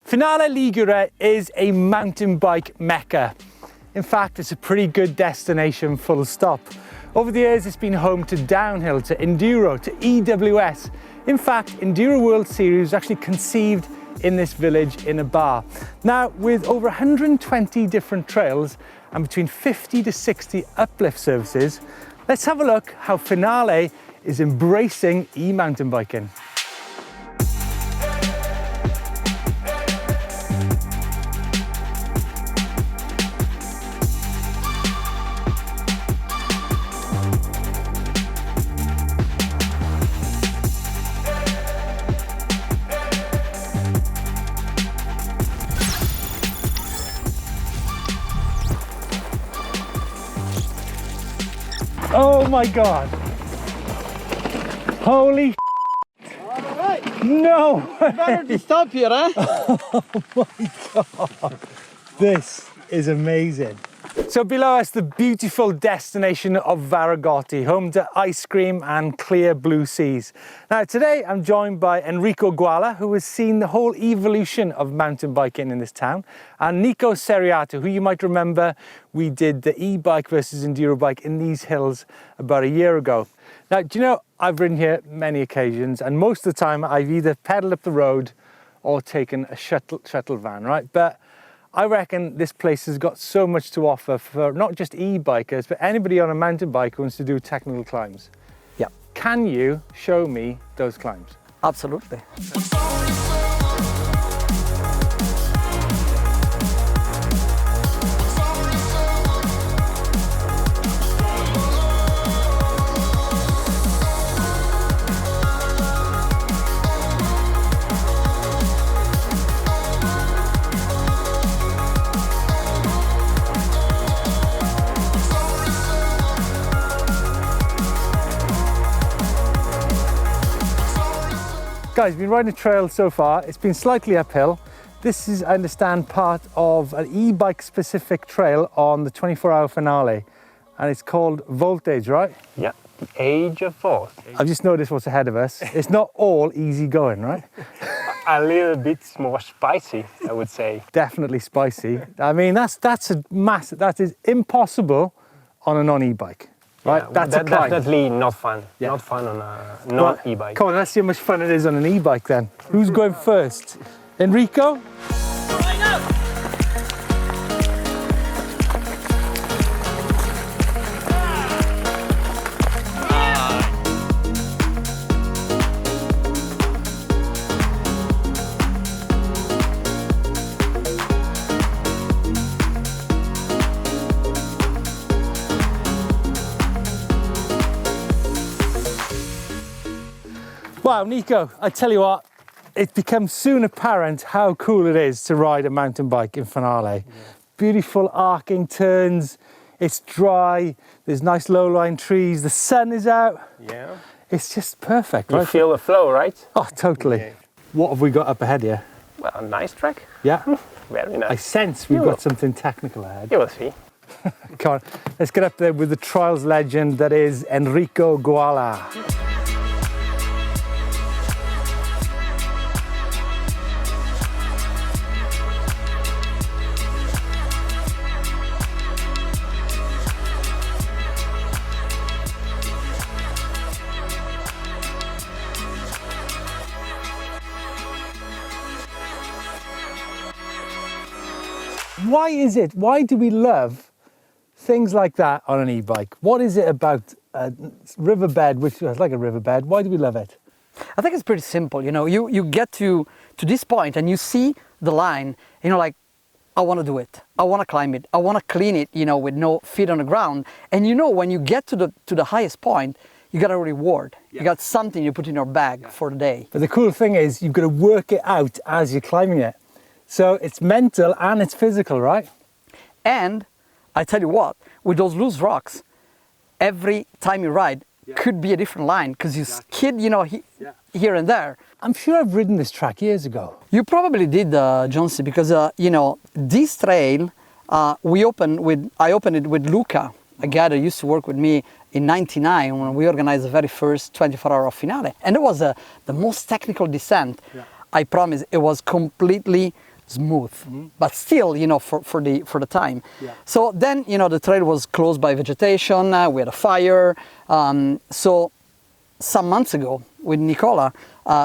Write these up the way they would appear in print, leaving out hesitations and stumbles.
Finale Ligure is a mountain bike mecca. In fact, it's a pretty good destination, full stop. Over the years, it's been home to downhill, to enduro, to EWS. In fact, Enduro World Series was actually conceived in this village in a bar. Now, with over 120 different trails and between 50 to 60 uplift services, let's have a look how Finale is embracing e-mountain biking. Oh my God. Holy All right. no way. Better to stop here, huh? Oh my God. This is amazing. So below us, the beautiful destination of Variegotti, home to ice cream and clear blue seas. Now today I'm joined by Enrico Guala, who has seen the whole evolution of mountain biking in this town, and Nicola Seriati, who you might remember we did the e-bike versus enduro bike in these hills about a year ago. Now, do you know, I've ridden here many occasions, and most of the time I've either pedaled up the road or taken a shuttle van, right? But I reckon this place has got so much to offer for not just e-bikers, but anybody on a mountain bike who wants to do technical climbs. Yeah. Can you show me those climbs? Absolutely. Guys, we've been riding a trail so far. It's been slightly uphill. This is, I understand, part of an e-bike specific trail on the 24-hour Finale. And it's called Voltage, right? Yeah, the age of force. I've just noticed what's ahead of us. It's not all easy going, right? A little bit more spicy, I would say. Definitely spicy. I mean, that is impossible on a non-e-bike. Right, Yeah, that's a climb. definitely not fun. Yeah. Not fun on a non-e-bike. Come on, let's see how much fun it is on an e-bike then. Who's going first? Enrico? Wow, Nico, I tell you what, it becomes soon apparent how cool it is to ride a mountain bike in Finale. Yeah. Beautiful arcing turns, it's dry, there's nice low-lying trees, the sun is out. Yeah. It's just perfect, You right? feel the flow, right? Oh, totally. Yeah. What have we got up ahead here? Well, a nice track. Yeah? Very I nice. sense we've got something technical ahead. You will see. Come on, let's get up there with the trials legend that is Enrico Guala. Why is it? Why do we love things like that on an e-bike? What is it about a riverbed, which is like a riverbed? Why do we love it? I think it's pretty simple. You know, you get to this point and you see the line, you know, like, I want to do it. I want to climb it. I want to clean it, you know, with no feet on the ground. And you know, when you get to the highest point, you got a reward. Yeah. You got something you put in your bag for the day. But the cool thing is you've got to work it out as you're climbing it. So it's mental and it's physical, right? And I tell you what, with those loose rocks, every time you ride could be a different line because you skid, you know, here and there. I'm sure I've ridden this track years ago. You probably did, Jonesy, because you know, this trail I opened it with Luca, a guy that used to work with me in '99 when we organized the very first 24-hour finale, and it was the most technical descent. I promise, it was completely smooth, but still, you know, for the time. Yeah. So then, you know, the trail was closed by vegetation. We had a fire. So some months ago, with Nicola,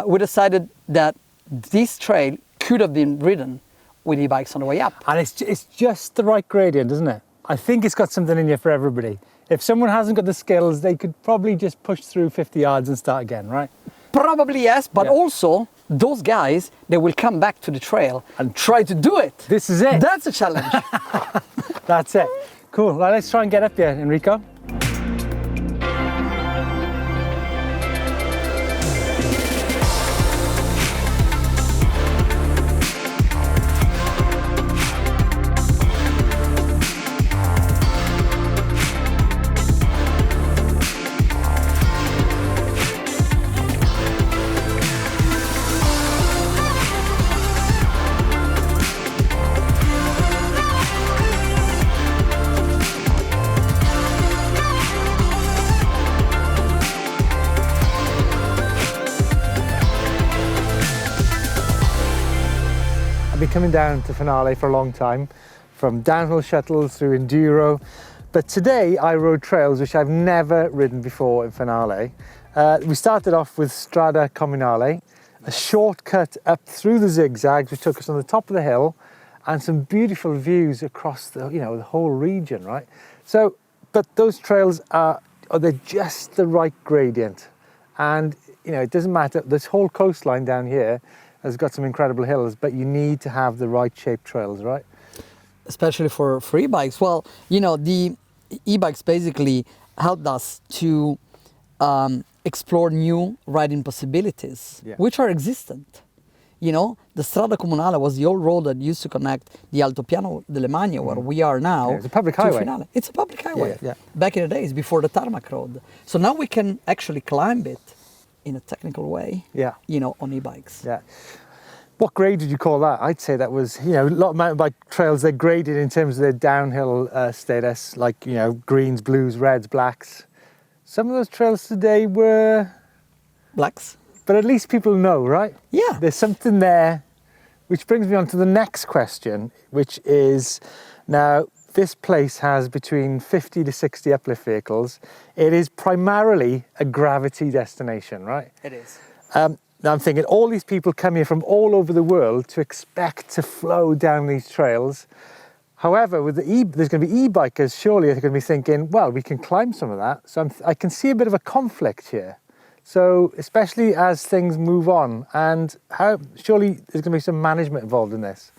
we decided that this trail could have been ridden with e-bikes on the way up. And it's just the right gradient, isn't it? I think it's got something in here for everybody. If someone hasn't got the skills, they could probably just push through 50 yards and start again, right? Probably yes, but Yeah. also those guys, they will come back to the trail and try to do it. This is it. That's a challenge. That's it. Cool. Well, let's try and get up here, Enrico. I've been coming down to Finale for a long time, from downhill shuttles through enduro, but today I rode trails which I've never ridden before in Finale. We started off with Strada Comunale, a shortcut up through the zigzags which took us on the top of the hill, and some beautiful views across the, you know, the whole region, right? So, but those trails they're just the right gradient, and you know, it doesn't matter. This whole coastline down here has got some incredible hills, but you need to have the right shaped trails, right? Especially for e-bikes. Well, you know, the e-bikes basically helped us to explore new riding possibilities, Yeah. which are existent. You know, the Strada Comunale was the old road that used to connect the Altopiano delle Magne, where we are now, Yeah, it's a public to highway. Finale. It's a public highway. Yeah. Back in the days, before the tarmac road. So now we can actually climb it in a technical way, Yeah. you know, on e-bikes. Yeah. What grade did you call that? I'd say that was, you know, a lot of mountain bike trails, they're graded in terms of their downhill status, like, you know, greens, blues, reds, blacks. Some of those trails today were, Blacks? but at least people know, right? Yeah. There's something there, which brings me on to the next question, which is, now, this place has between 50 to 60 uplift vehicles. It is primarily a gravity destination, right? It is. Now I'm thinking all these people come here from all over the world to expect to flow down these trails. However, with there's going to be e-bikers, surely they're going to be thinking, well, we can climb some of that. So I can see a bit of a conflict here. So especially as things move on, and surely there's going to be some management involved in this,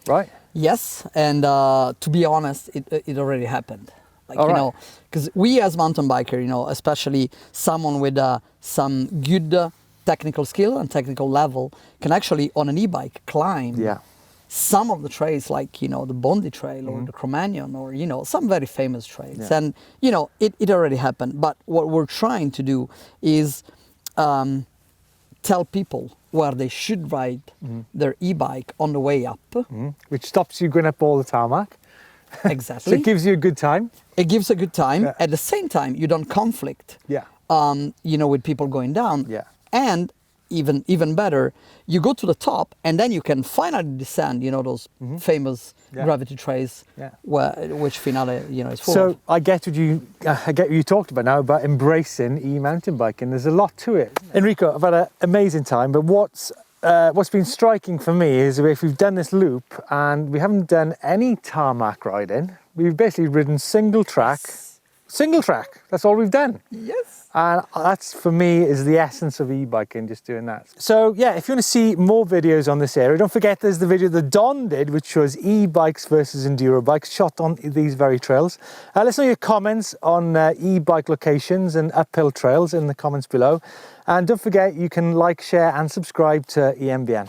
right? Yes, and to be honest, it already happened. Like, All you right. know, because we as mountain biker, you know, especially someone with some good technical skill and technical level can actually on an e-bike climb Yeah. some of the trails, like, you know, the Bondi Trail or the Cro-Magnon, or, you know, some very famous trails. Yeah. And, you know, it already happened. But what we're trying to do is tell people where they should ride their e-bike on the way up. Which stops you going up all the tarmac. So Exactly. it gives you a good time. It gives a good time. Yeah. At the same time, you don't conflict, Yeah. you know, with people going down. Yeah. And even better, you go to the top and then you can finally descend, you know, those famous Yeah. gravity trails, Yeah. which Finale, you know, is full So of. I get what you talked about now about embracing e-mountain biking. There's a lot to it. Enrico, I've had an amazing time, but what's been striking for me is if we've done this loop and we haven't done any tarmac riding, we've basically ridden single track. That's all we've done. Yes. And that's, for me, is the essence of e-biking, just doing that. So yeah, if you want to see more videos on this area, don't forget there's the video that Don did, which shows e-bikes versus enduro bikes, shot on these very trails. Let us know your comments on e-bike locations and uphill trails in the comments below. And don't forget, you can like, share and subscribe to EMBN.